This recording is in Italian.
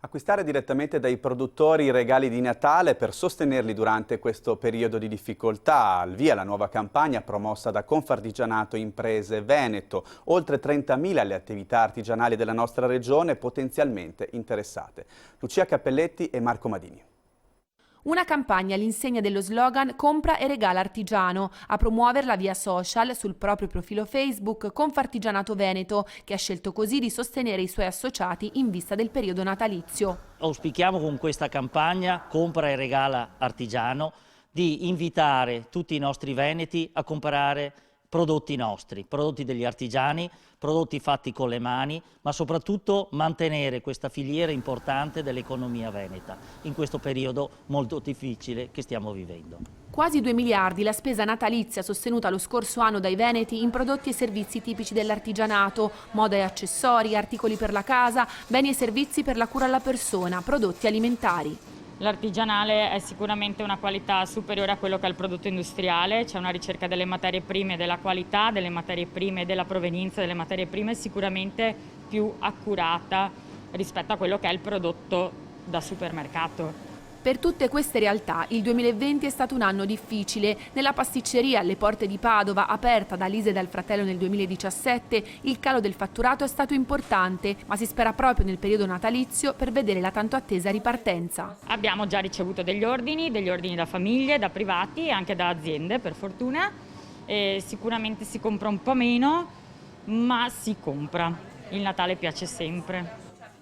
Acquistare direttamente dai produttori i regali di Natale per sostenerli durante questo periodo di difficoltà. Al via la nuova campagna promossa da Confartigianato Imprese Veneto. Oltre 30.000 le attività artigianali della nostra regione potenzialmente interessate. Lucia Cappelletti e Marco Madini. Una campagna all'insegna dello slogan "Compra e regala artigiano", a promuoverla via social sul proprio profilo Facebook Confartigianato Veneto, che ha scelto così di sostenere i suoi associati in vista del periodo natalizio. Auspichiamo con questa campagna Compra e regala artigiano di invitare tutti i nostri veneti a comprare prodotti nostri, prodotti degli artigiani, prodotti fatti con le mani, ma soprattutto mantenere questa filiera importante dell'economia veneta in questo periodo molto difficile che stiamo vivendo. Quasi 2 miliardi la spesa natalizia sostenuta lo scorso anno dai veneti in prodotti e servizi tipici dell'artigianato, moda e accessori, articoli per la casa, beni e servizi per la cura alla persona, prodotti alimentari. L'artigianale è sicuramente una qualità superiore a quello che è il prodotto industriale, c'è una ricerca delle materie prime, della qualità, delle materie prime, della provenienza delle materie prime sicuramente più accurata rispetto a quello che è il prodotto da supermercato. Per tutte queste realtà il 2020 è stato un anno difficile. Nella pasticceria alle porte di Padova, aperta da Lisa e dal fratello nel 2017, il calo del fatturato è stato importante, ma si spera proprio nel periodo natalizio per vedere la tanto attesa ripartenza. Abbiamo già ricevuto degli ordini da famiglie, da privati e anche da aziende, per fortuna. E sicuramente si compra un po' meno, ma si compra. Il Natale piace sempre.